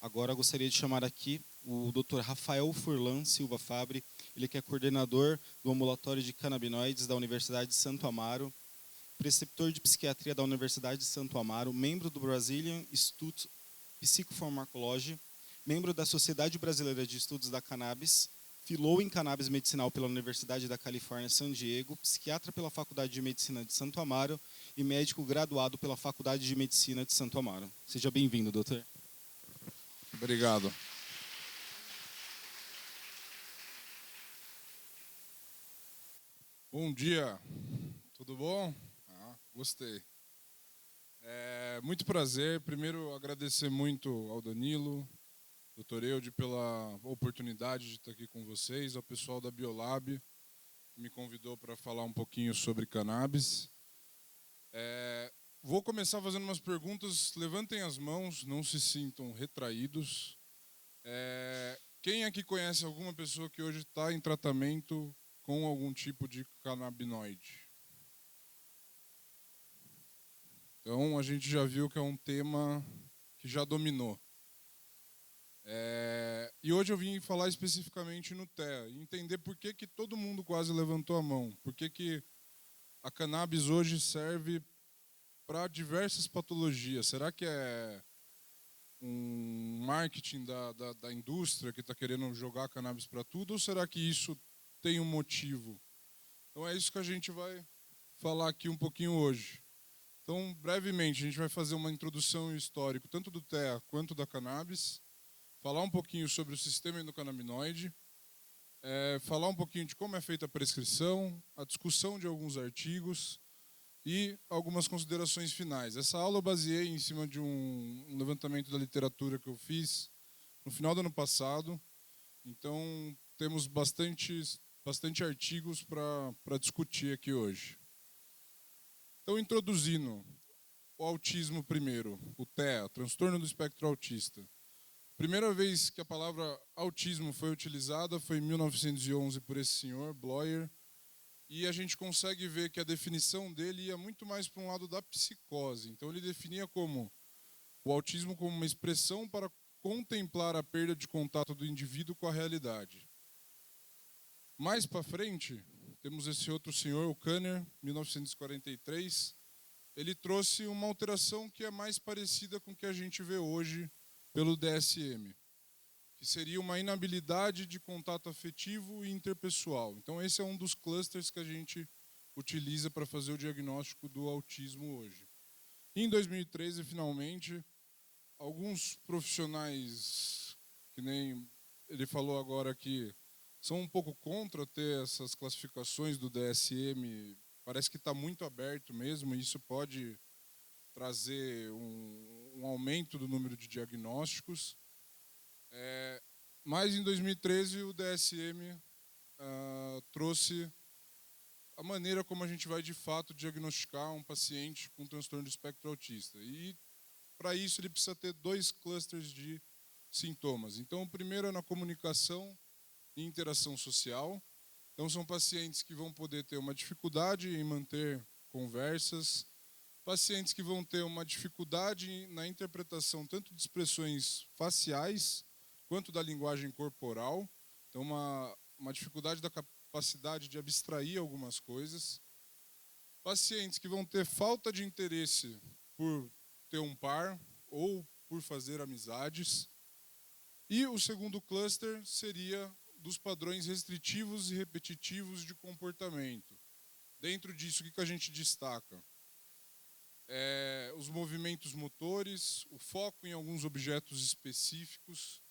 Agora eu gostaria de chamar aqui o Dr. Rafael Furlan Silva Fabre, ele que é coordenador do ambulatório de canabinoides da Universidade de Santo Amaro, preceptor de psiquiatria da Universidade de Santo Amaro, membro do Brazilian Institute Psychopharmacology, membro da Sociedade Brasileira de Estudos da Cannabis, filou em cannabis medicinal pela Universidade da Califórnia, San Diego, psiquiatra pela Faculdade de Medicina de Santo Amaro e médico graduado pela Faculdade de Medicina de Santo Amaro. Seja bem-vindo, doutor. Obrigado. Bom dia, tudo bom? Gostei. Muito prazer. Primeiro, agradecer muito ao Danilo, Dr. Eude, pela oportunidade de estar aqui com vocês, ao pessoal da Biolab, que me convidou para falar um pouquinho sobre cannabis. Vou começar fazendo umas perguntas. Levantem as mãos, não se sintam retraídos. Quem aqui conhece alguma pessoa que hoje está em tratamento com algum tipo de canabinoide? Então, a gente já viu que é um tema que já dominou. E hoje eu vim falar especificamente no TEA, e entender por que todo mundo quase levantou a mão, por que a cannabis hoje serve para diversas patologias. Será que é um marketing da indústria que está querendo jogar cannabis para tudo, ou será que isso tem um motivo? Então é isso que a gente vai falar aqui um pouquinho hoje. Então, brevemente, a gente vai fazer uma introdução histórica, tanto do TEA quanto da cannabis, falar um pouquinho sobre o sistema endocannabinoide, falar um pouquinho de como é feita a prescrição, a discussão de alguns artigos e algumas considerações finais. Essa aula eu baseei em cima de um levantamento da literatura que eu fiz no final do ano passado, então temos bastante artigos para discutir aqui hoje. Então, introduzindo o autismo primeiro, o TEA, transtorno do espectro autista. Primeira vez que a palavra autismo foi utilizada foi em 1911 por esse senhor, Bloyer, e a gente consegue ver que a definição dele ia muito mais para um lado da psicose. Então ele definia o autismo como uma expressão para contemplar a perda de contato do indivíduo com a realidade. Mais para frente, temos esse outro senhor, o Kanner, 1943. Ele trouxe uma alteração que é mais parecida com o que a gente vê hoje pelo DSM, que seria uma inabilidade de contato afetivo e interpessoal. Então esse é um dos clusters que a gente utiliza para fazer o diagnóstico do autismo hoje. Em 2013, finalmente, alguns profissionais, que nem ele falou agora que são um pouco contra ter essas classificações do DSM, parece que está muito aberto mesmo, e isso pode trazer um aumento do número de diagnósticos. Mas em 2013 o DSM trouxe a maneira como a gente vai de fato diagnosticar um paciente com transtorno do espectro autista. E para isso ele precisa ter 2 clusters de sintomas. Então o primeiro é na comunicação e interação social. Então são pacientes que vão poder ter uma dificuldade em manter conversas, pacientes que vão ter uma dificuldade na interpretação tanto de expressões faciais quanto da linguagem corporal. Então uma dificuldade da capacidade de abstrair algumas coisas. Pacientes que vão ter falta de interesse por ter um par ou por fazer amizades. E o segundo cluster seria dos padrões restritivos e repetitivos de comportamento. Dentro disso, o que a gente destaca? Os movimentos motores, o foco em alguns objetos específicos.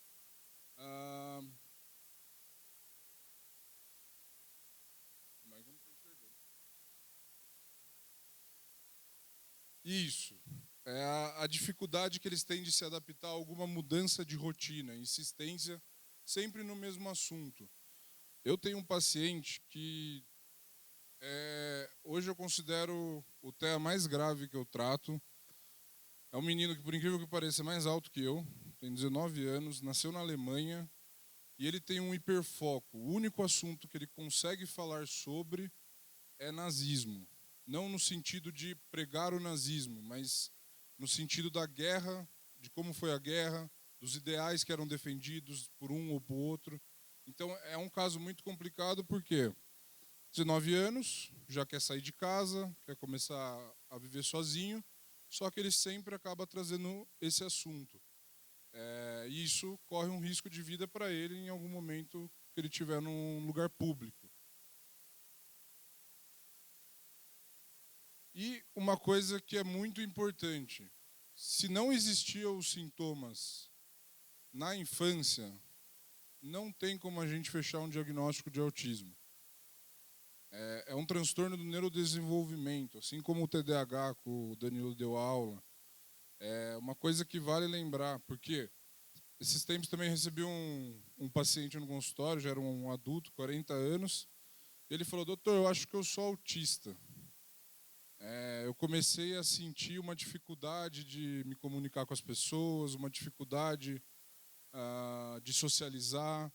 Isso. É a dificuldade que eles têm de se adaptar a alguma mudança de rotina, insistência sempre no mesmo assunto. Eu tenho um paciente que hoje eu considero o TEA mais grave que eu trato. É um menino que, por incrível que pareça, é mais alto que eu, tem 19 anos, nasceu na Alemanha, e ele tem um hiperfoco. O único assunto que ele consegue falar sobre é nazismo. Não no sentido de pregar o nazismo, mas no sentido da guerra, de como foi a guerra, dos ideais que eram defendidos por um ou por outro. Então, é um caso muito complicado, porque 19 anos, já quer sair de casa, quer começar a viver sozinho, só que ele sempre acaba trazendo esse assunto. E isso corre um risco de vida para ele em algum momento que ele estiver num lugar público. E uma coisa que é muito importante, se não existiam os sintomas na infância, não tem como a gente fechar um diagnóstico de autismo. É um transtorno do neurodesenvolvimento, assim como o TDAH, que o Danilo deu aula. É uma coisa que vale lembrar, porque esses tempos também recebi um paciente no consultório, já era um adulto, 40 anos. Ele falou: doutor, eu acho que eu sou autista. Eu comecei a sentir uma dificuldade de me comunicar com as pessoas, uma dificuldade de socializar.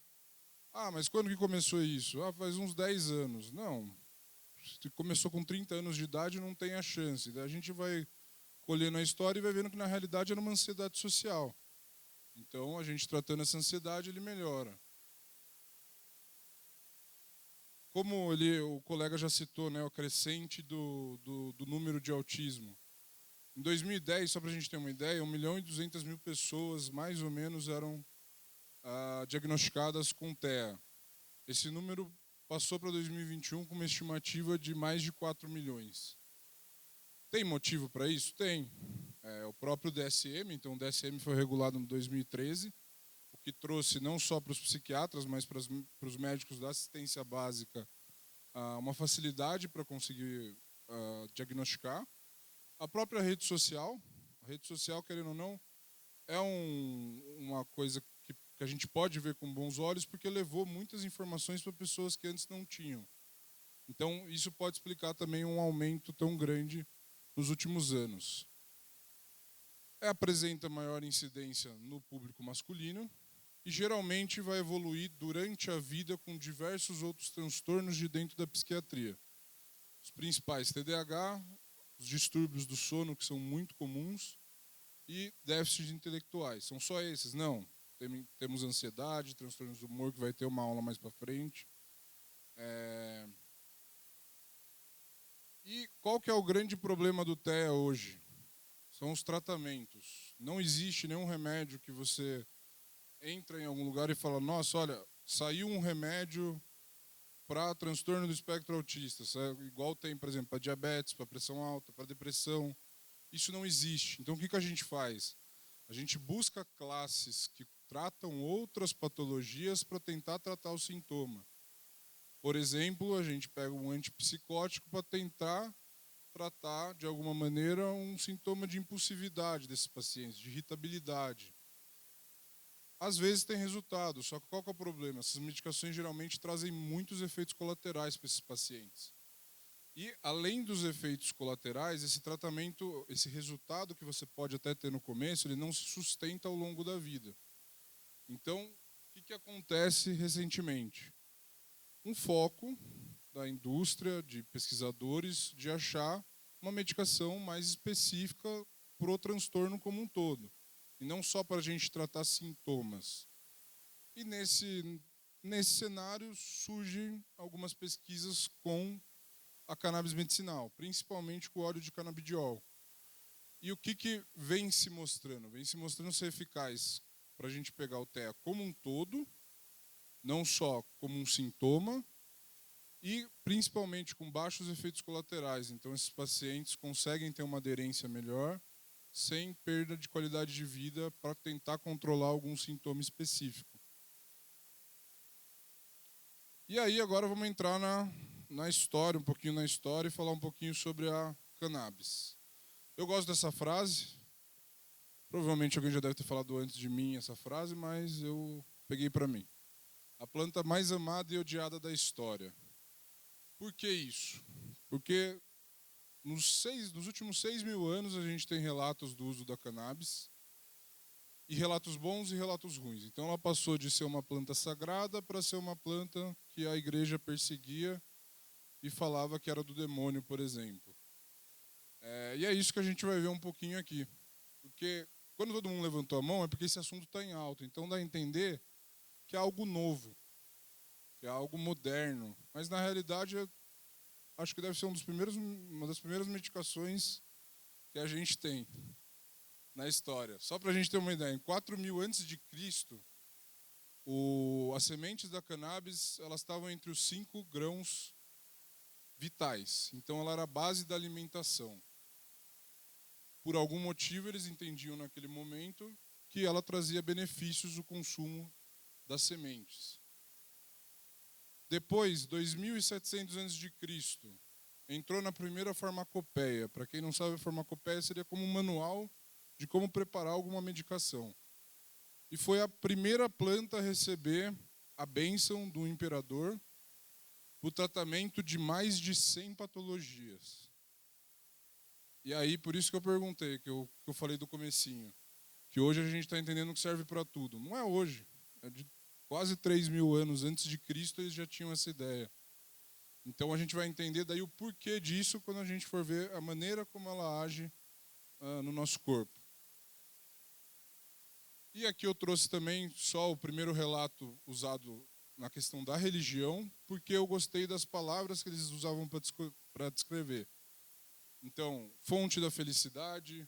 Ah, mas quando que começou isso? Ah, faz uns 10 anos. Não, se começou com 30 anos de idade, não tem a chance. Daí a gente vai colhendo a história e vai vendo que na realidade era uma ansiedade social. Então, a gente tratando essa ansiedade, ele melhora. Como o colega já citou, né, o crescente do número de autismo. Em 2010, só para a gente ter uma ideia, 1.200.000 pessoas, mais ou menos, eram diagnosticadas com TEA. Esse número passou para 2021 com uma estimativa de mais de 4 milhões. Tem motivo para isso? Tem. O próprio DSM, então o DSM foi regulado em 2013, o que trouxe não só para os psiquiatras, mas para os médicos da assistência básica uma facilidade para conseguir diagnosticar. A própria rede social, querendo ou não, é uma coisa que a gente pode ver com bons olhos, porque levou muitas informações para pessoas que antes não tinham. Então, isso pode explicar também um aumento tão grande nos últimos anos. Apresenta maior incidência no público masculino e geralmente vai evoluir durante a vida com diversos outros transtornos de dentro da psiquiatria. Os principais: TDAH, os distúrbios do sono, que são muito comuns, e déficits intelectuais. São só esses? Não. Temos ansiedade, transtornos do humor, que vai ter uma aula mais para frente. E qual que é o grande problema do TEA hoje? São os tratamentos. Não existe nenhum remédio que você entra em algum lugar e fala: nossa, olha, saiu um remédio para transtorno do espectro autista, igual tem, por exemplo, para diabetes, para pressão alta, para depressão. Isso não existe. Então, o que a gente faz? A gente busca classes que tratam outras patologias para tentar tratar o sintoma. Por exemplo, a gente pega um antipsicótico para tentar tratar, de alguma maneira, um sintoma de impulsividade desses pacientes, de irritabilidade. Às vezes tem resultado, só que qual que é o problema? Essas medicações geralmente trazem muitos efeitos colaterais para esses pacientes. E, além dos efeitos colaterais, esse tratamento, esse resultado que você pode até ter no começo, ele não se sustenta ao longo da vida. Então, o que acontece recentemente? Um foco da indústria, de pesquisadores, de achar uma medicação mais específica para o transtorno como um todo, e não só para a gente tratar sintomas. E nesse cenário surgem algumas pesquisas com a cannabis medicinal, principalmente com o óleo de canabidiol. E o que vem se mostrando? Vem se mostrando ser eficaz para a gente pegar o TEA como um todo, não só como um sintoma, e principalmente com baixos efeitos colaterais. Então, esses pacientes conseguem ter uma aderência melhor, sem perda de qualidade de vida, para tentar controlar algum sintoma específico. E aí, agora vamos entrar na história, um pouquinho na história, e falar um pouquinho sobre a cannabis. Eu gosto dessa frase. Provavelmente alguém já deve ter falado antes de mim essa frase, mas eu peguei para mim. A planta mais amada e odiada da história. Por que isso? Porque nos últimos 6.000 anos a gente tem relatos do uso da cannabis, e relatos bons e relatos ruins. Então ela passou de ser uma planta sagrada para ser uma planta que a igreja perseguia e falava que era do demônio, por exemplo. E é isso que a gente vai ver um pouquinho aqui. Porque quando todo mundo levantou a mão é porque esse assunto está em alta. Então dá a entender que é algo novo, que é algo moderno. Mas na realidade, eu acho que deve ser uma das primeiras medicações que a gente tem na história. Só para a gente ter uma ideia, em 4.000 antes de Cristo, as sementes da cannabis elas estavam entre os 5 grãos vitais. Então ela era a base da alimentação. Por algum motivo eles entendiam naquele momento que ela trazia benefícios o consumo das sementes. Depois, 2.700 a.C., entrou na primeira farmacopeia. Para quem não sabe, a farmacopeia seria como um manual de como preparar alguma medicação. E foi a primeira planta a receber a bênção do imperador para o tratamento de mais de 100 patologias. E aí, por isso que eu perguntei, que eu falei do comecinho, que hoje a gente está entendendo que serve para tudo. Não é hoje, é de quase 3.000 anos antes de Cristo eles já tinham essa ideia. Então a gente vai entender daí o porquê disso quando a gente for ver a maneira como ela age no nosso corpo. E aqui eu trouxe também só o primeiro relato usado na questão da religião, porque eu gostei das palavras que eles usavam para descrever. Então, fonte da felicidade,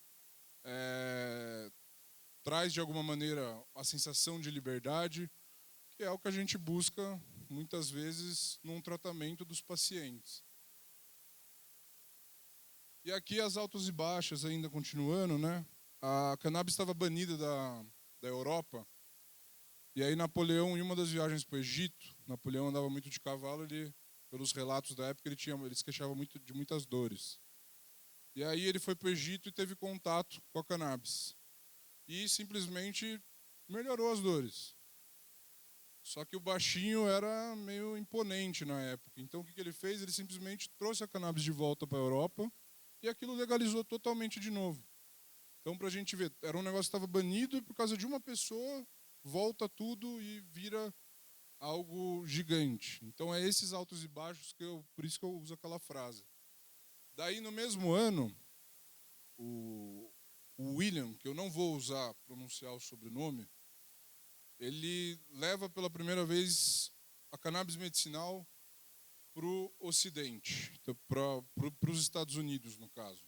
traz de alguma maneira a sensação de liberdade, que é o que a gente busca muitas vezes num tratamento dos pacientes. E aqui as altas e baixas ainda continuando, né? A cannabis estava banida da Europa. E aí Napoleão, em uma das viagens para o Egito, Napoleão andava muito de cavalo, pelos relatos da época, ele se queixava muito de muitas dores. E aí ele foi para o Egito e teve contato com a cannabis. E simplesmente melhorou as dores. Só que o baixinho era meio imponente na época. Então o que ele fez? Ele simplesmente trouxe a cannabis de volta para a Europa e aquilo legalizou totalmente de novo. Então, para a gente ver, era um negócio que estava banido e por causa de uma pessoa volta tudo e vira algo gigante. Então é esses altos e baixos por isso que eu uso aquela frase. Daí no mesmo ano, o William, que eu não vou pronunciar o sobrenome, ele leva pela primeira vez a cannabis medicinal para o Ocidente, então, para os Estados Unidos, no caso.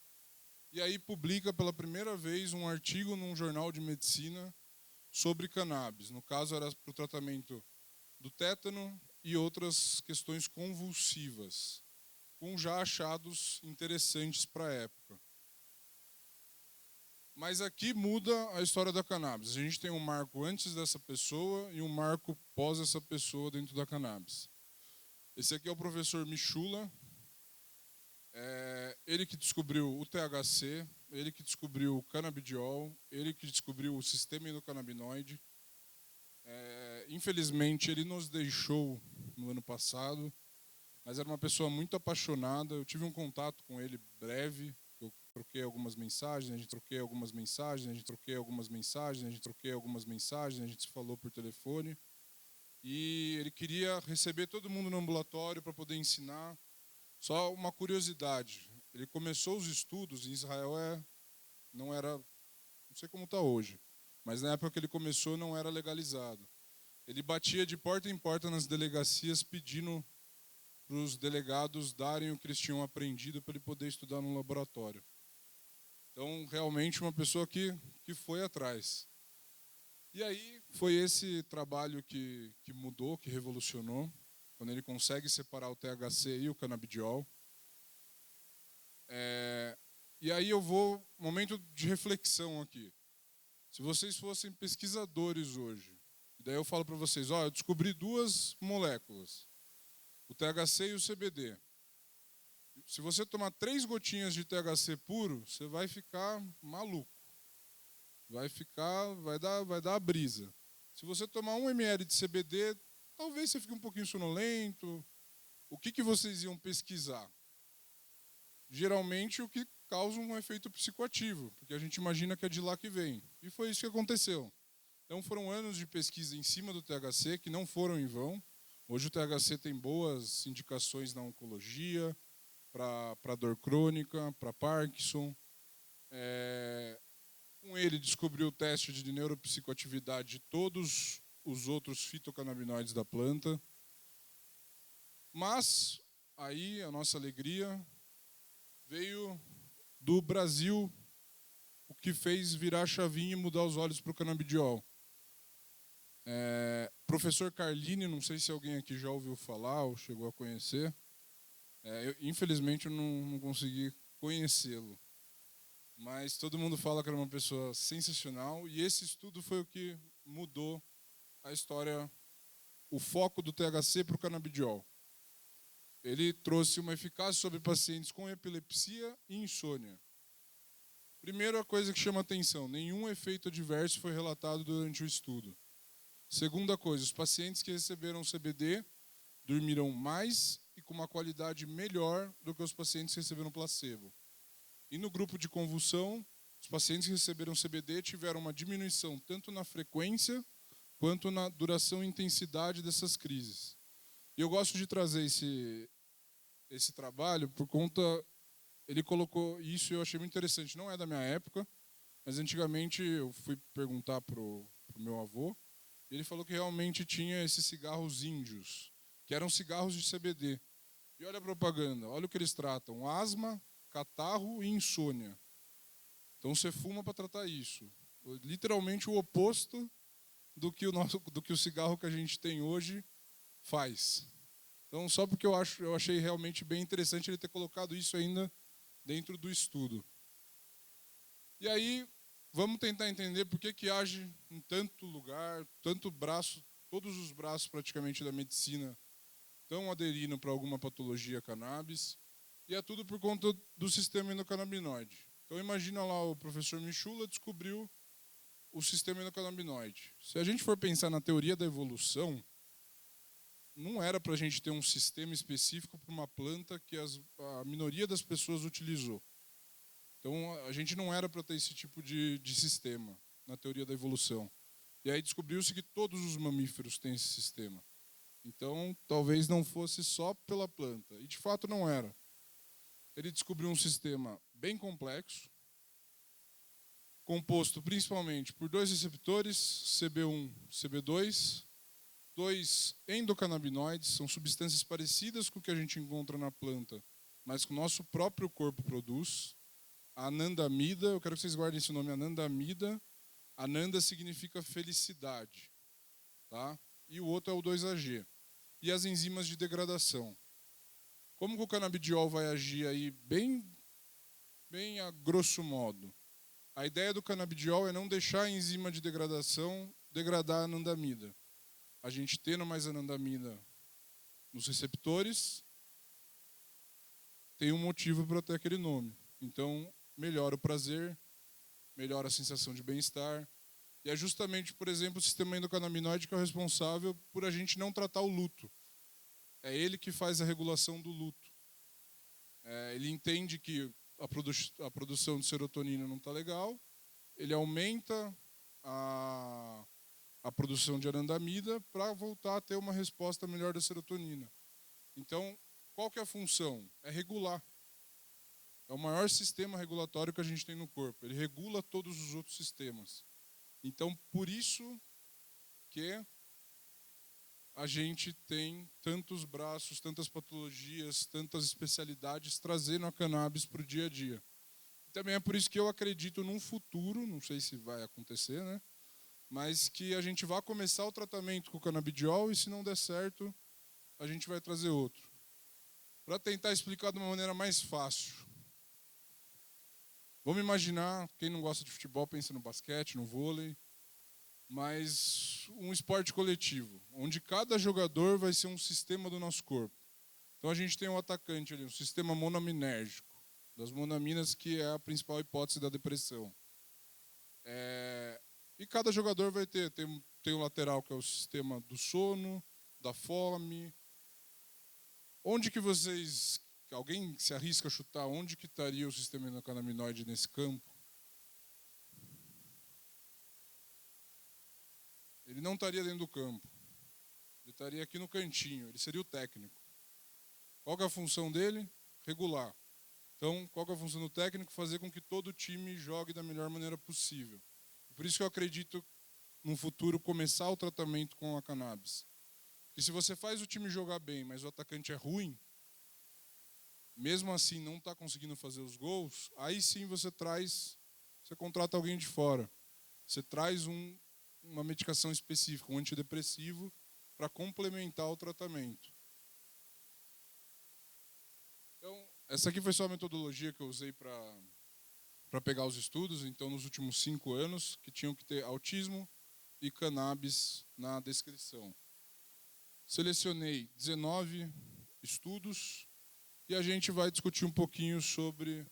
E aí publica pela primeira vez um artigo num jornal de medicina sobre cannabis. No caso, era para o tratamento do tétano e outras questões convulsivas, com já achados interessantes para a época. Mas aqui muda a história da cannabis. A gente tem um marco antes dessa pessoa e um marco pós essa pessoa dentro da cannabis. Esse aqui é o professor Michula. Ele que descobriu o THC, ele que descobriu o canabidiol, ele que descobriu o sistema endocannabinoide. Infelizmente, ele nos deixou no ano passado, mas era uma pessoa muito apaixonada. Eu tive um contato com ele breve, eu troquei algumas mensagens, a gente troquei algumas mensagens, a gente troquei algumas mensagens, a gente troquei algumas mensagens, a gente se falou por telefone. E ele queria receber todo mundo no ambulatório para poder ensinar. Só uma curiosidade, ele começou os estudos em Israel, não sei como está hoje, mas na época que ele começou não era legalizado. Ele batia de porta em porta nas delegacias pedindo para os delegados darem o que eles tinham aprendido para ele poder estudar no laboratório. Então, realmente, uma pessoa que foi atrás. E aí foi esse trabalho que mudou, que revolucionou, quando ele consegue separar o THC e o canabidiol. E aí momento de reflexão aqui. Se vocês fossem pesquisadores hoje, e daí eu falo para vocês, eu descobri 2 moléculas, o THC e o CBD. Se você tomar 3 gotinhas de THC puro, você vai ficar maluco. Vai dar a brisa. Se você tomar 1 ml de CBD, talvez você fique um pouquinho sonolento. O que vocês iam pesquisar? Geralmente o que causa um efeito psicoativo, porque a gente imagina que é de lá que vem. E foi isso que aconteceu. Então foram anos de pesquisa em cima do THC que não foram em vão. Hoje o THC tem boas indicações na oncologia, para dor crônica, para Parkinson. Com ele, descobriu o teste de neuropsicoatividade de todos os outros fitocannabinoides da planta. Mas, aí, a nossa alegria veio do Brasil, o que fez virar a chavinha e mudar os olhos para o canabidiol. Professor Carlini, não sei se alguém aqui já ouviu falar ou chegou a conhecer. Infelizmente, eu não consegui conhecê-lo. Mas todo mundo fala que era uma pessoa sensacional. E esse estudo foi o que mudou a história, o foco do THC para o canabidiol. Ele trouxe uma eficácia sobre pacientes com epilepsia e insônia. Primeira coisa que chama atenção, nenhum efeito adverso foi relatado durante o estudo. Segunda coisa, os pacientes que receberam CBD dormiram mais e com uma qualidade melhor do que os pacientes que receberam placebo. E no grupo de convulsão, os pacientes que receberam CBD tiveram uma diminuição tanto na frequência quanto na duração e intensidade dessas crises. E eu gosto de trazer esse trabalho por conta... Ele colocou isso e eu achei muito interessante. Não é da minha época, mas antigamente eu fui perguntar para o meu avô, e ele falou que realmente tinha esses cigarros índios, que eram cigarros de CBD. E olha a propaganda, olha o que eles tratam: asma, catarro e insônia. Então você fuma para tratar isso. Literalmente o oposto do que o cigarro que a gente tem hoje faz. Então, só porque eu achei realmente bem interessante ele ter colocado isso ainda dentro do estudo. E aí, vamos tentar entender por que age em tanto lugar, tanto braço, todos os braços praticamente da medicina estão aderindo para alguma patologia cannabis, e é tudo por conta do sistema endocannabinoide. Então imagina lá, o professor Michula descobriu o sistema endocannabinoide. Se a gente for pensar na teoria da evolução, não era para a gente ter um sistema específico para uma planta que a minoria das pessoas utilizou. Então, a gente não era para ter esse tipo de sistema na teoria da evolução. E aí descobriu-se que todos os mamíferos têm esse sistema. Então, talvez não fosse só pela planta. E, de fato, não era. Ele descobriu um sistema bem complexo, composto principalmente por dois receptores, CB1 e CB2, dois endocannabinoides, são substâncias parecidas com o que a gente encontra na planta, mas que o nosso próprio corpo produz. A anandamida, eu quero que vocês guardem esse nome, anandamida. Ananda significa felicidade, tá? E o outro é o 2-AG. E as enzimas de degradação. Como que o canabidiol vai agir aí bem a grosso modo? A ideia do canabidiol é não deixar a enzima de degradação degradar a anandamida. A gente tendo mais anandamida nos receptores, tem um motivo para ter aquele nome. Então, melhora o prazer, melhora a sensação de bem-estar. E é justamente, por exemplo, o sistema endocannabinoide que é o responsável por a gente não tratar o luto. É ele que faz a regulação do luto. Ele entende que a produção de serotonina não está legal, ele aumenta a produção de anandamida para voltar a ter uma resposta melhor da serotonina. Então, qual que é a função? É regular. É o maior sistema regulatório que a gente tem no corpo. Ele regula todos os outros sistemas. Então, por isso que a gente tem tantos braços, tantas patologias, tantas especialidades trazendo a cannabis para o dia a dia. Também é por isso que eu acredito num futuro, não sei se vai acontecer, né? Mas que a gente vai começar o tratamento com o canabidiol e, se não der certo, a gente vai trazer outro. Para tentar explicar de uma maneira mais fácil. Vamos imaginar, quem não gosta de futebol pensa no basquete, no vôlei, mas um esporte coletivo, onde cada jogador vai ser um sistema do nosso corpo. Então a gente tem um atacante ali, um sistema monoaminérgico, das monaminas, que é a principal hipótese da depressão. E cada jogador vai tem o lateral, que é o sistema do sono, da fome. Onde que alguém se arrisca a chutar, onde que estaria o sistema endocannabinoide nesse campo? Ele não estaria dentro do campo. Ele estaria aqui no cantinho, ele seria o técnico. Qual que é a função dele? Regular. Então, qual que é a função do técnico? Fazer com que todo o time jogue da melhor maneira possível. Por isso que eu acredito, no futuro, começar o tratamento com a cannabis. Porque se você faz o time jogar bem, mas o atacante é ruim, mesmo assim não está conseguindo fazer os gols, aí sim você contrata alguém de fora. Você traz uma medicação específica, um antidepressivo, para complementar o tratamento. Então, essa aqui foi só a metodologia que eu usei para pegar os estudos, então, nos últimos 5 anos, que tinham que ter autismo e cannabis na descrição. Selecionei 19 estudos e a gente vai discutir um pouquinho sobre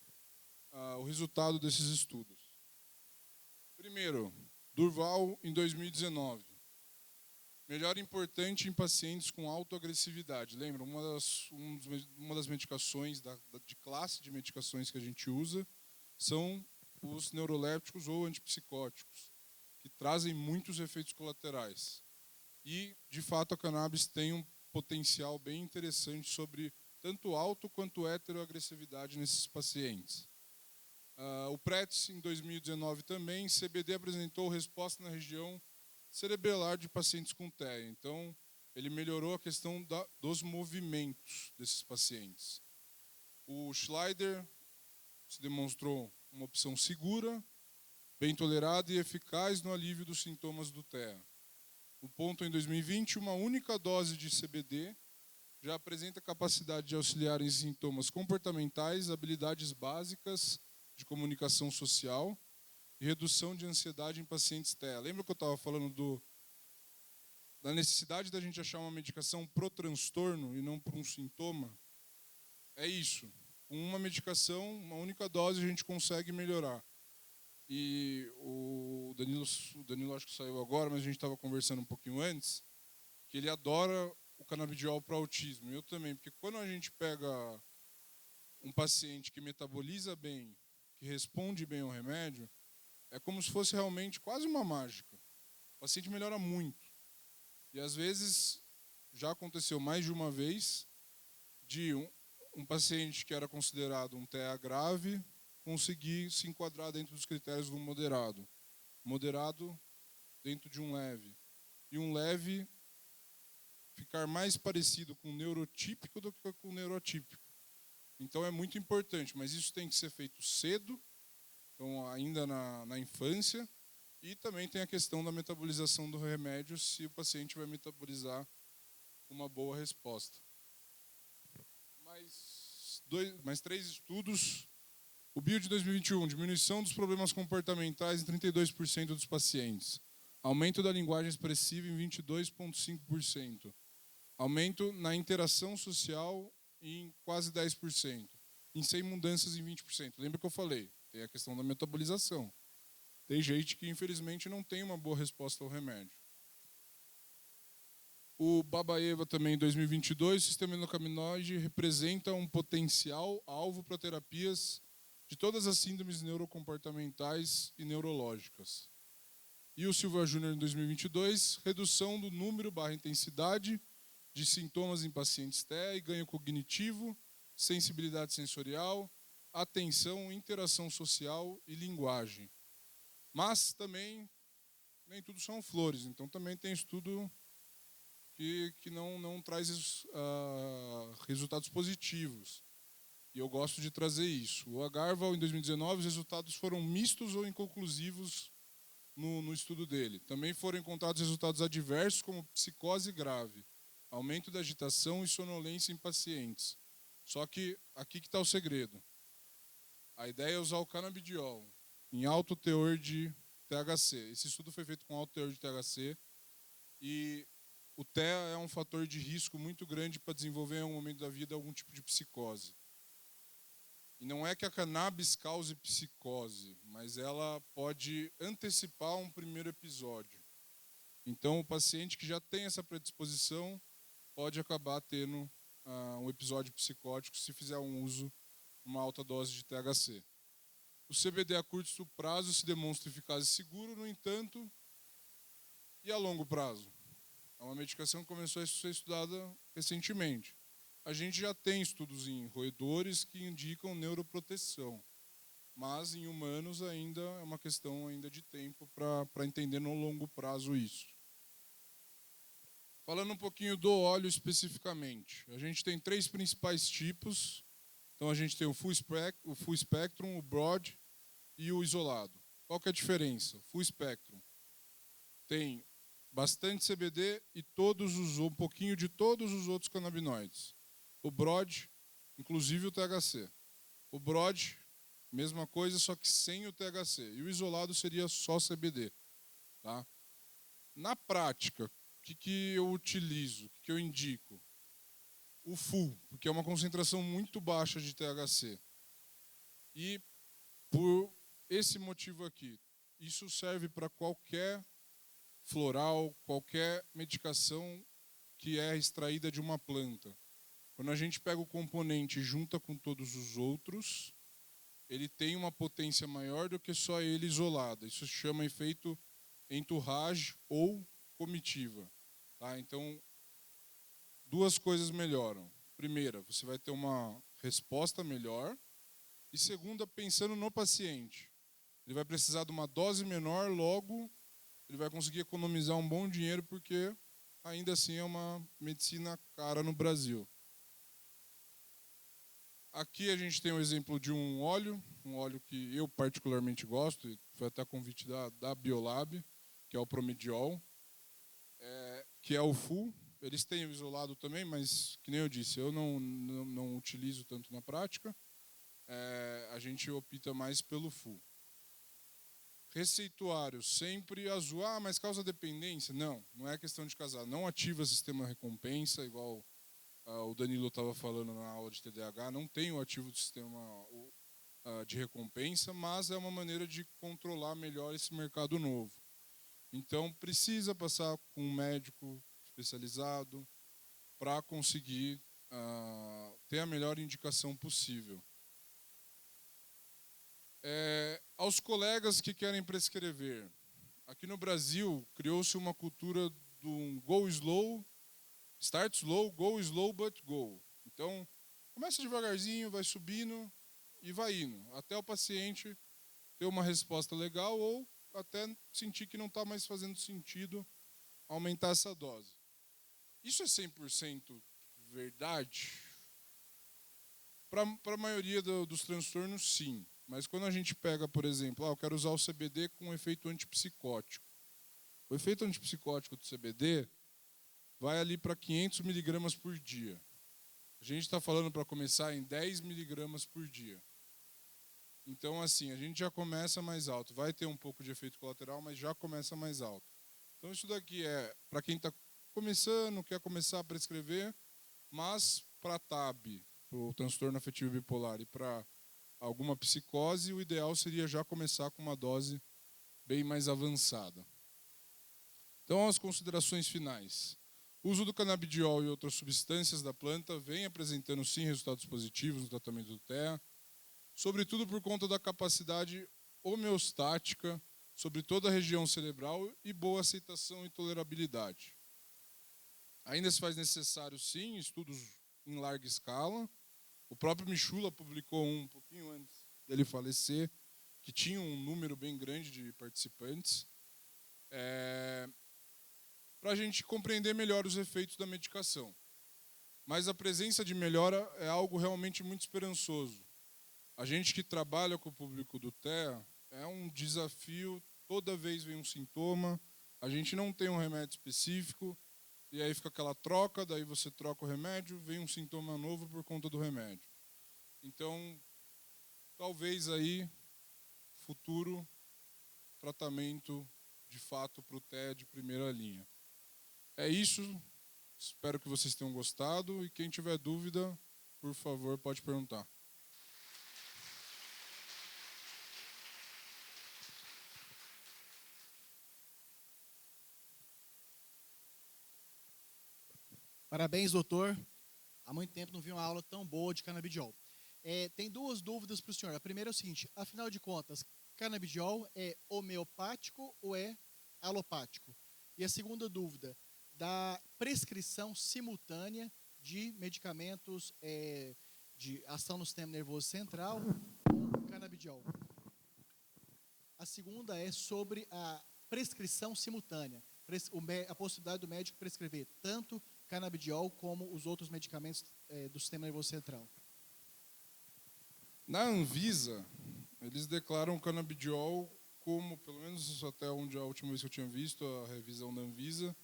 o resultado desses estudos. Primeiro, Durval, em 2019. Melhora importante em pacientes com autoagressividade. Lembra, uma das medicações, de classe de medicações que a gente usa, são os neurolépticos ou antipsicóticos, que trazem muitos efeitos colaterais. E, de fato, a cannabis tem um potencial bem interessante sobre tanto auto quanto heteroagressividade nesses pacientes. O PRETS, em 2019 também, CBD apresentou resposta na região cerebelar de pacientes com TEA. Então, ele melhorou a questão dos movimentos desses pacientes. O Schleider se demonstrou uma opção segura, bem tolerada e eficaz no alívio dos sintomas do TEA. O ponto em 2020, uma única dose de CBD já apresenta capacidade de auxiliar em sintomas comportamentais, habilidades básicas de comunicação social e redução de ansiedade em pacientes TEA. Lembra que eu estava falando da necessidade da gente achar uma medicação pro transtorno e não por um sintoma? É isso. Com uma medicação, uma única dose, a gente consegue melhorar. E o Danilo acho que saiu agora, mas a gente estava conversando um pouquinho antes, que ele adora o canabidiol para autismo. Eu também, porque quando a gente pega um paciente que metaboliza bem, que responde bem ao remédio, é como se fosse realmente quase uma mágica. O paciente melhora muito. E às vezes, já aconteceu mais de uma vez, de um paciente que era considerado um TEA grave conseguir se enquadrar dentro dos critérios do moderado. Moderado dentro de um leve. E um leve ficar mais parecido com o neurotípico do que com o neurotípico. Então é muito importante, mas isso tem que ser feito cedo, então ainda na infância, e também tem a questão da metabolização do remédio, se o paciente vai metabolizar uma boa resposta. Mais 3 estudos. O Bio de 2021, diminuição dos problemas comportamentais em 32% dos pacientes. Aumento da linguagem expressiva em 22,5%. Aumento na interação social em quase 10%. Em 100 mudanças em 20%. Lembra que eu falei? Tem a questão da metabolização. Tem gente que, infelizmente, não tem uma boa resposta ao remédio. O Babaeva também, em 2022, o sistema endocannabinoide representa um potencial alvo para terapias de todas as síndromes neurocomportamentais e neurológicas. E o Silva Júnior, em 2022, redução do número/intensidade de sintomas em pacientes TEA e ganho cognitivo, sensibilidade sensorial, atenção, interação social e linguagem. Mas também, nem tudo são flores, então também tem estudo que não traz resultados positivos. E eu gosto de trazer isso. O Agarwal, em 2019, os resultados foram mistos ou inconclusivos no estudo dele. Também foram encontrados resultados adversos, como psicose grave, aumento da agitação e sonolência em pacientes. Só que aqui que está o segredo. A ideia é usar o canabidiol em alto teor de THC. Esse estudo foi feito com alto teor de THC e o TEA é um fator de risco muito grande para desenvolver em um momento da vida algum tipo de psicose. E não é que a cannabis cause psicose, mas ela pode antecipar um primeiro episódio. Então, o paciente que já tem essa predisposição pode acabar tendo um episódio psicótico se fizer um uso, uma alta dose de THC. O CBD a curto prazo se demonstra eficaz e seguro, no entanto, e a longo prazo? É uma medicação que começou a ser estudada recentemente. a gente já tem estudos em roedores que indicam neuroproteção, mas em humanos ainda é uma questão ainda de tempo para entender no longo prazo isso. Falando um pouquinho do óleo especificamente, a gente tem 3 principais tipos. Então a gente tem o full spectrum, o broad e o isolado. Qual que é a diferença? O full spectrum tem bastante CBD e um pouquinho de todos os outros canabinoides. O broad, inclusive o THC. O broad, mesma coisa, só que sem o THC. E o isolado seria só CBD. Tá? Na prática, o que eu utilizo, o que eu indico? O full, porque é uma concentração muito baixa de THC. E por esse motivo aqui, isso serve para qualquer floral, qualquer medicação que é extraída de uma planta. Quando a gente pega o componente e junta com todos os outros, ele tem uma potência maior do que só ele isolado. Isso se chama efeito entourage ou comitiva. Tá? Então, 2 coisas melhoram. Primeira, você vai ter uma resposta melhor. E segunda, pensando no paciente. Ele vai precisar de uma dose menor, logo ele vai conseguir economizar um bom dinheiro, porque ainda assim é uma medicina cara no Brasil. Aqui a gente tem um exemplo de um óleo que eu particularmente gosto, foi até convite da Biolab, que é o Promediol, que é o full. Eles têm o isolado também, mas, que nem eu disse, eu não utilizo tanto na prática. A gente opta mais pelo full. Receituário, sempre azul. Ah, mas causa dependência? Não, não é questão de casar. Não ativa sistema recompensa, igual o Danilo estava falando na aula de TDAH. Não tem o ativo do sistema de recompensa, mas é uma maneira de controlar melhor esse mercado novo. Então, precisa passar com um médico especializado para conseguir ter a melhor indicação possível. Aos colegas que querem prescrever, aqui no Brasil criou-se uma cultura do go slow, start slow, go slow but go. Então, começa devagarzinho, vai subindo e vai indo, até o paciente ter uma resposta legal ou até sentir que não está mais fazendo sentido aumentar essa dose. Isso é 100% verdade? Para a maioria dos transtornos, sim. Mas quando a gente pega, por exemplo, eu quero usar o CBD com efeito antipsicótico. O efeito antipsicótico do CBD vai ali para 500 miligramas por dia. A gente está falando para começar em 10 miligramas por dia. Então, assim, a gente já começa mais alto. Vai ter um pouco de efeito colateral, mas já começa mais alto. Então, isso daqui é para quem está começando, quer começar a prescrever, mas para TAB, para o transtorno afetivo bipolar e para alguma psicose, o ideal seria já começar com uma dose bem mais avançada. Então, as considerações finais. O uso do canabidiol e outras substâncias da planta vem apresentando, sim, resultados positivos no tratamento do TEA, sobretudo por conta da capacidade homeostática sobre toda a região cerebral e boa aceitação e tolerabilidade. Ainda se faz necessário, sim, estudos em larga escala. O próprio Michula publicou um pouquinho antes dele falecer, que tinha um número bem grande de participantes, para a gente compreender melhor os efeitos da medicação. Mas a presença de melhora é algo realmente muito esperançoso. A gente que trabalha com o público do TEA é um desafio, toda vez vem um sintoma, a gente não tem um remédio específico, e aí fica aquela troca, daí você troca o remédio, vem um sintoma novo por conta do remédio. Então, talvez aí, futuro tratamento de fato para o TEA de primeira linha. É isso, espero que vocês tenham gostado, e quem tiver dúvida, por favor, pode perguntar. Parabéns, doutor. Há muito tempo não vi uma aula tão boa de canabidiol. Tem 2 dúvidas para o senhor. A primeira é o seguinte: afinal de contas, canabidiol é homeopático ou é alopático? E a segunda dúvida, da prescrição simultânea de medicamentos de ação no sistema nervoso central com canabidiol. A segunda é sobre a prescrição simultânea, a possibilidade do médico prescrever tanto canabidiol como os outros medicamentos do sistema nervoso central. Na Anvisa, eles declaram o canabidiol como, pelo menos até onde a última vez que eu tinha visto a revisão da Anvisa,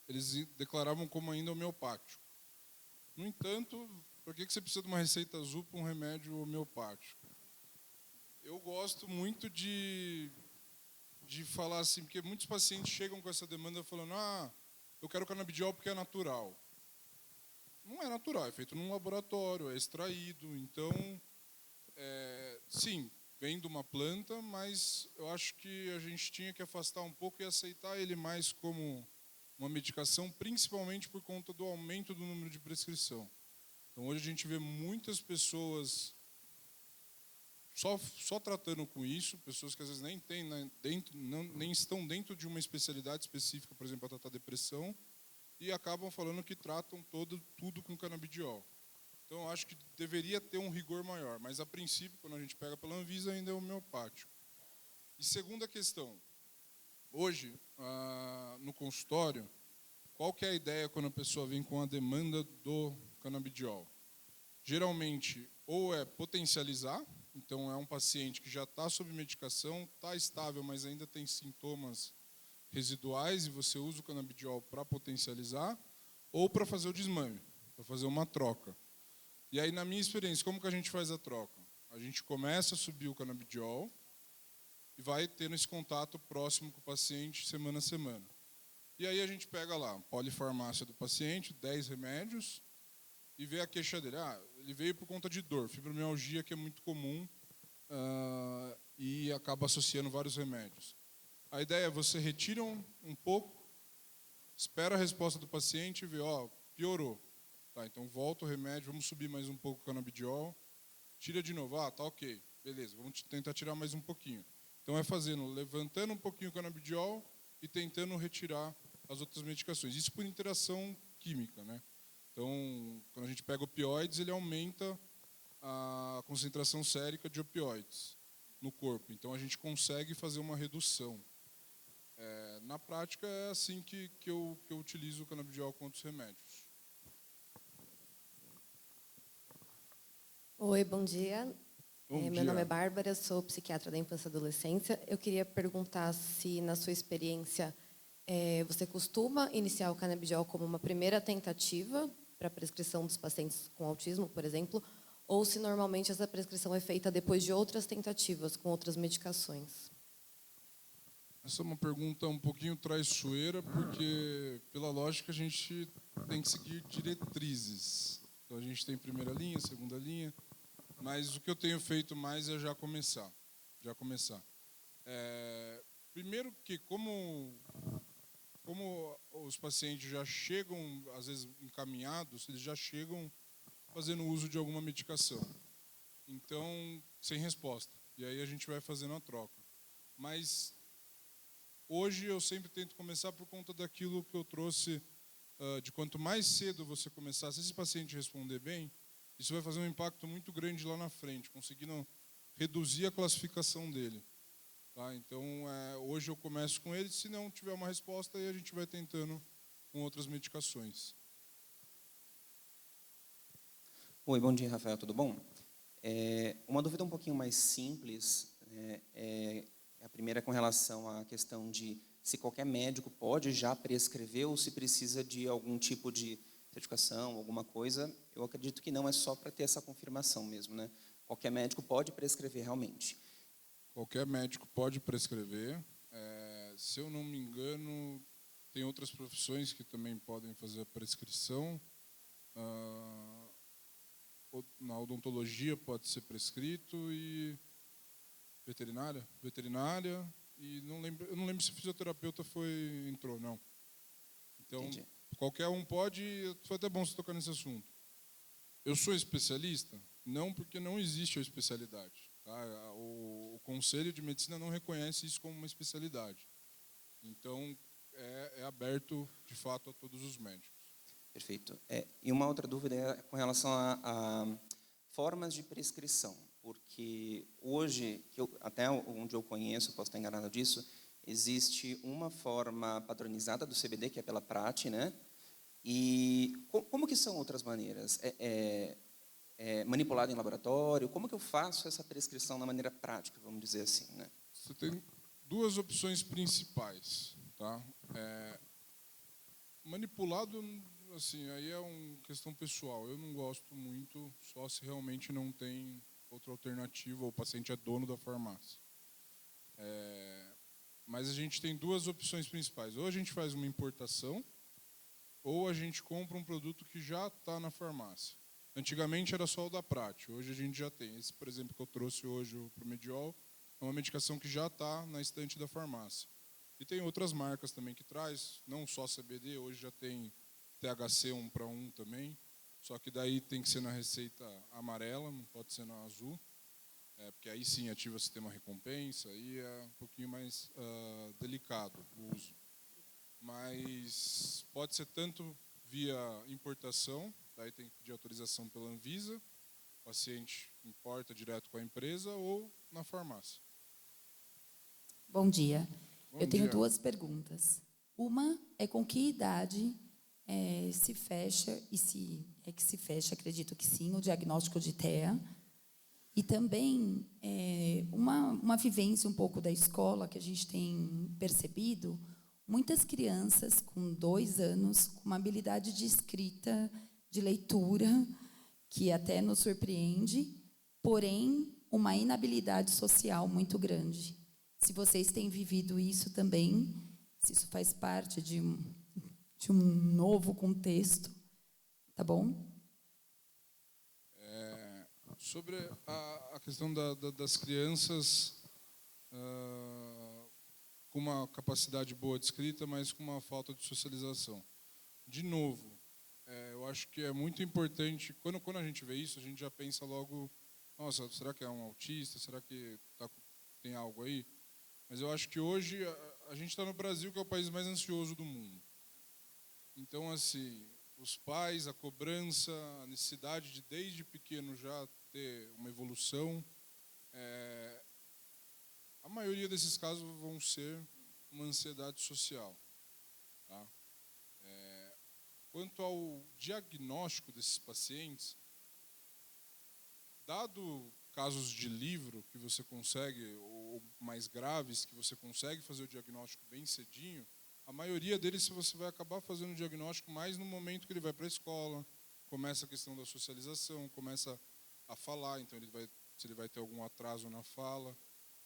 eles declaravam como ainda homeopático. No entanto, por que você precisa de uma receita azul para um remédio homeopático? Eu gosto muito de falar assim, porque muitos pacientes chegam com essa demanda falando, eu quero canabidiol porque é natural. Não é natural, é feito num laboratório, é extraído, então, sim, vem de uma planta, mas eu acho que a gente tinha que afastar um pouco e aceitar ele mais como uma medicação, principalmente por conta do aumento do número de prescrição. Então, hoje a gente vê muitas pessoas só tratando com isso, pessoas que às vezes nem estão dentro de uma especialidade específica, por exemplo, para tratar depressão, e acabam falando que tratam tudo com canabidiol. Então, eu acho que deveria ter um rigor maior, mas a princípio, quando a gente pega pela Anvisa, ainda é homeopático. E segunda questão, hoje, no consultório, qual que é a ideia quando a pessoa vem com a demanda do canabidiol? Geralmente, ou é potencializar, então é um paciente que já está sob medicação, está estável, mas ainda tem sintomas residuais, e você usa o canabidiol para potencializar, ou para fazer o desmame, para fazer uma troca. E aí, na minha experiência, como que a gente faz a troca? A gente começa a subir o canabidiol e vai tendo esse contato próximo com o paciente semana a semana. E aí a gente pega lá, polifarmácia do paciente, 10 remédios, e vê a queixa dele. Ele veio por conta de dor, fibromialgia, que é muito comum, e acaba associando vários remédios. A ideia é você retira um pouco, espera a resposta do paciente e vê, piorou. Tá, então volta o remédio, vamos subir mais um pouco o canabidiol, tira de novo, tá ok, beleza, vamos tentar tirar mais um pouquinho. Então levantando um pouquinho o canabidiol e tentando retirar as outras medicações. Isso por interação química, né? Então, quando a gente pega opioides, ele aumenta a concentração sérica de opioides no corpo. Então, a gente consegue fazer uma redução. Na prática, é assim que eu utilizo o canabidiol contra os remédios. Oi, bom dia. Bom Meu dia. nome é Bárbara, sou psiquiatra da infância e adolescência. Eu queria perguntar se, na sua experiência, você costuma iniciar o canabidiol como uma primeira tentativa para a prescrição dos pacientes com autismo, por exemplo, ou se normalmente essa prescrição é feita depois de outras tentativas com outras medicações. Essa é uma pergunta um pouquinho traiçoeira, porque, pela lógica, a gente tem que seguir diretrizes. Então, a gente tem primeira linha, segunda linha, mas o que eu tenho feito mais é já começar. Primeiro que, como os pacientes já chegam, às vezes, encaminhados, eles já chegam fazendo uso de alguma medicação. Então, sem resposta. E aí a gente vai fazendo a troca. Mas hoje eu sempre tento começar por conta daquilo que eu trouxe, de quanto mais cedo você começar, se esse paciente responder bem, isso vai fazer um impacto muito grande lá na frente, conseguindo reduzir a classificação dele. Tá? Então, hoje eu começo com ele, se não tiver uma resposta, aí a gente vai tentando com outras medicações. Oi, bom dia, Rafael, tudo bom? Uma dúvida um pouquinho mais simples, a primeira é com relação à questão de se qualquer médico pode já prescrever ou se precisa de algum tipo de certificação, alguma coisa. Eu acredito que não, é só para ter essa confirmação mesmo, né? Qualquer médico pode prescrever realmente. Qualquer médico pode prescrever. Se eu não me engano, tem outras profissões que também podem fazer a prescrição. Na odontologia pode ser prescrito e veterinária, e eu não lembro se fisioterapeuta entrou, não. Então, Entendi. qualquer um pode, foi até bom você tocar nesse assunto. Eu sou especialista? Não, porque não existe a especialidade. Tá? O Conselho de Medicina não reconhece isso como uma especialidade. Então, é aberto, de fato, a todos os médicos. Perfeito. E uma outra dúvida é com relação a formas de prescrição, porque hoje, até onde eu conheço, posso estar enganado disso, existe uma forma padronizada do CBD, que é pela PRAT, né? E como que são outras maneiras? Manipulado em laboratório? Como que eu faço essa prescrição na maneira prática, vamos dizer assim, né? Você tem duas opções principais, tá? Manipulado, assim, aí é uma questão pessoal. Eu não gosto muito, só se realmente não tem outra alternativa ou o paciente é dono da farmácia. Mas a gente tem duas opções principais. Ou a gente faz uma importação, ou a gente compra um produto que já está na farmácia. Antigamente era só o da Prat, hoje a gente já tem. Esse, por exemplo, que eu trouxe hoje, o Promediol, é uma medicação que já está na estante da farmácia. E tem outras marcas também que traz, não só CBD, hoje já tem THC 1 para 1 também, só que daí tem que ser na receita amarela, não pode ser na azul, porque aí sim ativa o sistema recompensa, aí é um pouquinho mais delicado o uso. Mas pode ser tanto via importação, daí tem que pedir autorização pela Anvisa, o paciente importa direto com a empresa ou na farmácia. Bom dia. Bom Eu tenho dia. duas perguntas. Uma é com que idade se fecha, e se é que se fecha, acredito que sim, o diagnóstico de TEA. E também uma vivência um pouco da escola que a gente tem percebido, muitas crianças com 2 anos, com uma habilidade de escrita, de leitura, que até nos surpreende, porém, uma inabilidade social muito grande. Se vocês têm vivido isso também, se isso faz parte de um novo contexto, tá bom? Sobre a questão das crianças com uma capacidade boa de escrita, mas com uma falta de socialização. De novo, eu acho que é muito importante, quando a gente vê isso, a gente já pensa logo, nossa, será que é um autista? Será que tem algo aí? Mas eu acho que hoje a gente está no Brasil, que é o país mais ansioso do mundo. Então, assim, os pais, a cobrança, a necessidade de, desde pequeno, já ter uma evolução, a maioria desses casos vão ser uma ansiedade social. Tá? Quanto ao diagnóstico desses pacientes, dado casos de livro que você consegue, ou mais graves, que você consegue fazer o diagnóstico bem cedinho, a maioria deles você vai acabar fazendo o diagnóstico mais no momento que ele vai para a escola, começa a questão da socialização, começa a falar, então se ele vai ter algum atraso na fala.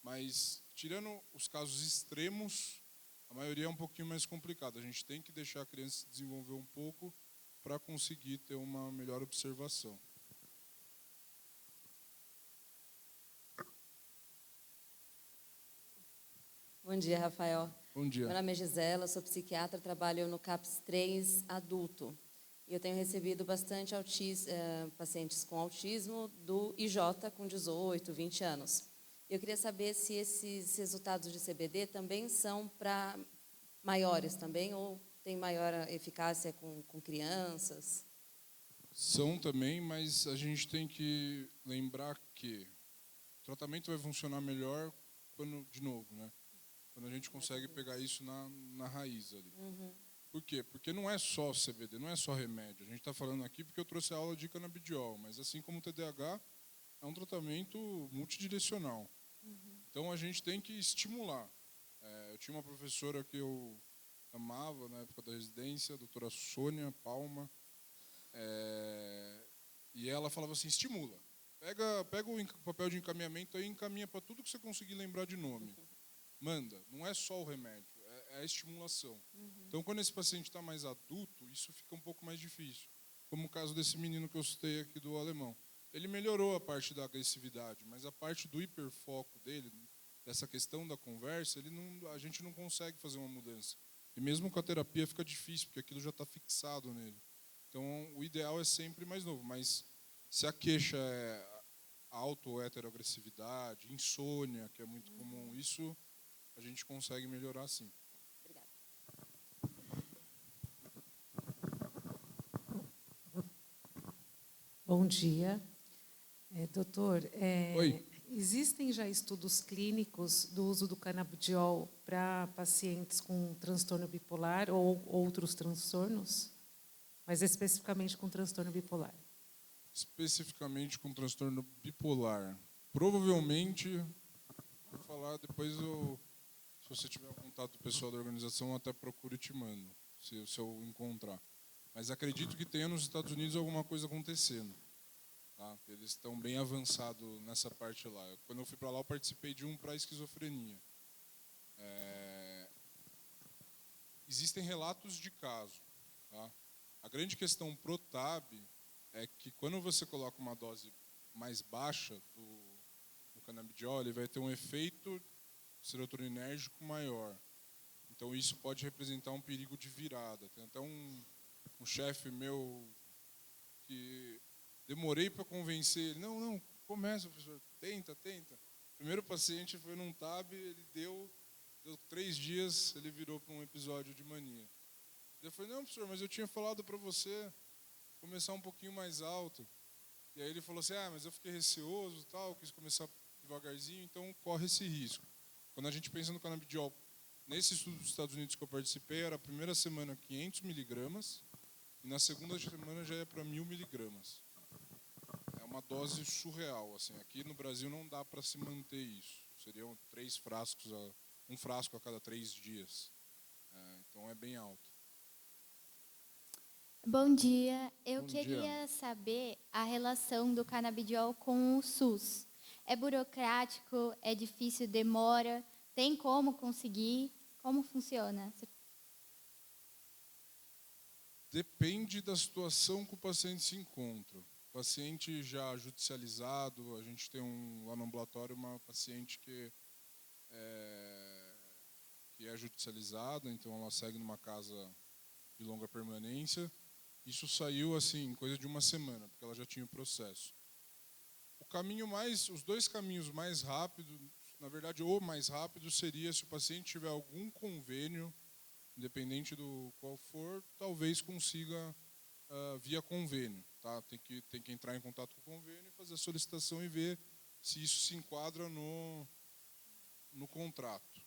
Mas, tirando os casos extremos, a maioria é um pouquinho mais complicada. A gente tem que deixar a criança se desenvolver um pouco para conseguir ter uma melhor observação. Bom dia, Rafael. Bom dia. Meu nome é Gisela, sou psiquiatra, trabalho no CAPS 3 adulto. E eu tenho recebido bastante pacientes com autismo do IJ com 18, 20 anos. Eu queria saber se esses resultados de CBD também são para maiores também, ou tem maior eficácia com crianças? São também, mas a gente tem que lembrar que o tratamento vai funcionar melhor quando, de novo, né? Quando a gente consegue pegar isso na raiz ali. Uhum. Por quê? Porque não é só CBD, não é só remédio. A gente está falando aqui porque eu trouxe a aula de canabidiol, mas assim como o TDAH, é um tratamento multidirecional. Uhum. Então a gente tem que estimular. Eu tinha uma professora que eu amava na época da residência, a doutora Sônia Palma, e ela falava assim, estimula. Pega o papel de encaminhamento e encaminha para tudo que você conseguir lembrar de nome. Manda, não é só o remédio, é a estimulação. Uhum. Então, quando esse paciente está mais adulto, isso fica um pouco mais difícil. Como o caso desse menino que eu citei aqui do alemão. Ele melhorou a parte da agressividade, mas a parte do hiperfoco dele, dessa questão da conversa, a gente não consegue fazer uma mudança. E mesmo com a terapia fica difícil, porque aquilo já está fixado nele. Então, o ideal é sempre mais novo, mas se a queixa é auto- ou heteroagressividade, insônia, que é muito comum, isso a gente consegue melhorar sim. Obrigada. Bom dia. Doutor, Oi. existem já estudos clínicos do uso do canabidiol para pacientes com transtorno bipolar ou outros transtornos? Mas especificamente com transtorno bipolar. Especificamente com transtorno bipolar. Provavelmente, vou falar depois, se você tiver o contato do pessoal da organização, eu até procuro e te mando, se eu encontrar. Mas acredito que tenha nos Estados Unidos alguma coisa acontecendo. Tá? Eles estão bem avançados nessa parte lá. Quando eu fui para lá, eu participei de um para esquizofrenia. Existem relatos de caso. Tá? A grande questão pro TAB é que quando você coloca uma dose mais baixa do canabidiol, ele vai ter um efeito serotoninérgico maior. Então isso pode representar um perigo de virada. Tem até um chefe meu que demorei para convencer ele. Não, começa, professor, tenta. Primeiro paciente foi num TAB, ele deu 3 dias, ele virou para um episódio de mania. Eu falei, não, professor, mas eu tinha falado para você começar um pouquinho mais alto. E aí ele falou assim, mas eu fiquei receoso e tal, quis começar devagarzinho, então corre esse risco. Quando a gente pensa no canabidiol, nesse estudo dos Estados Unidos que eu participei, era a primeira semana 500 miligramas, e na segunda semana já ia para 1.000 miligramas. É uma dose surreal. Assim. Aqui no Brasil não dá para se manter isso. Seriam 3 frascos, um frasco a cada 3 dias. Então é bem alto. Bom dia. Eu Bom queria dia. saber a relação do canabidiol com o SUS. É burocrático? É difícil? Demora? Tem como conseguir? Como funciona? Depende da situação que o paciente se encontra. O paciente já judicializado, a gente tem lá no ambulatório uma paciente que é judicializada, então ela segue numa casa de longa permanência. Isso saiu assim, coisa de uma semana, porque ela já tinha o processo. Os 2 caminhos mais rápidos, na verdade, o mais rápido seria se o paciente tiver algum convênio, independente do qual for, talvez consiga via convênio. Tá? Tem que entrar em contato com o convênio, fazer a solicitação e ver se isso se enquadra no contrato.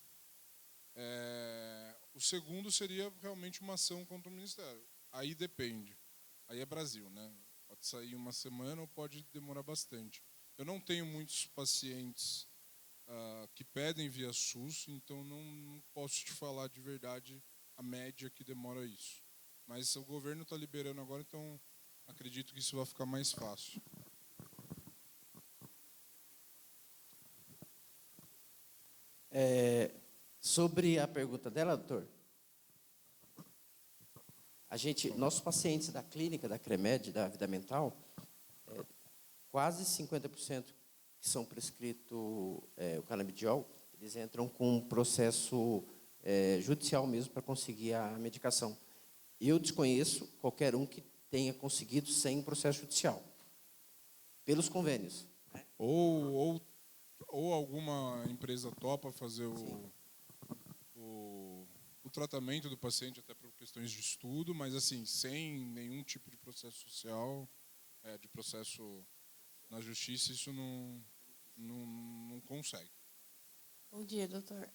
O segundo seria realmente uma ação contra o Ministério. Aí depende. Aí é Brasil, né? Pode sair uma semana ou pode demorar bastante. Eu não tenho muitos pacientes que pedem via SUS, então não posso te falar de verdade a média que demora isso. Mas o governo está liberando agora, então acredito que isso vai ficar mais fácil. Sobre a pergunta dela, doutor, nossos pacientes da clínica, da CREMED, da Vida Mental, quase 50% que são prescritos o canabidiol, eles entram com um processo judicial mesmo para conseguir a medicação. Eu desconheço qualquer um que tenha conseguido sem processo judicial, pelos convênios. Ou alguma empresa topa fazer o tratamento do paciente, até por questões de estudo, mas assim, sem nenhum tipo de processo social, de processo na justiça, isso não consegue. Bom dia, doutor.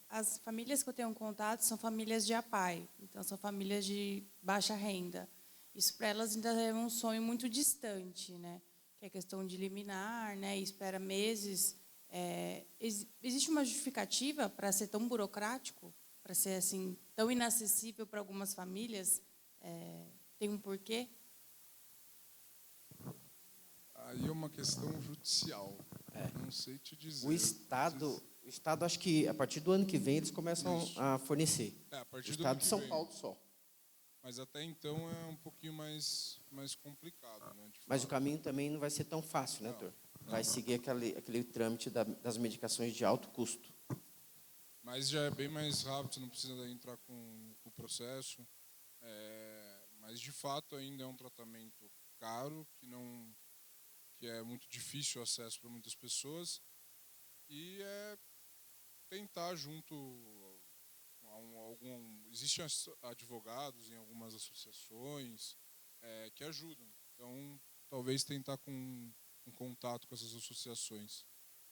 As famílias que eu tenho contato são famílias de APAE, então são famílias de baixa renda. Isso para elas ainda é um sonho muito distante, né? Que é questão de liminar, né? E espera meses. Existe uma justificativa para ser tão burocrático, para ser assim tão inacessível para algumas famílias? Tem um porquê? Aí é uma questão judicial. Não sei te dizer. O Estado, acho que a partir do ano que vem eles começam a fornecer. A partir o do Estado ano de que São vem. Paulo só. Mas até então é um pouquinho mais complicado. Né, mas o caminho também não vai ser tão fácil, né, doutor? Vai seguir aquele trâmite das medicações de alto custo. Mas já é bem mais rápido, você não precisa entrar com o processo. Mas, de fato, ainda é um tratamento caro, que é muito difícil o acesso para muitas pessoas. E tentar junto existem advogados em algumas associações que ajudam. Então, talvez tentar com um contato com essas associações.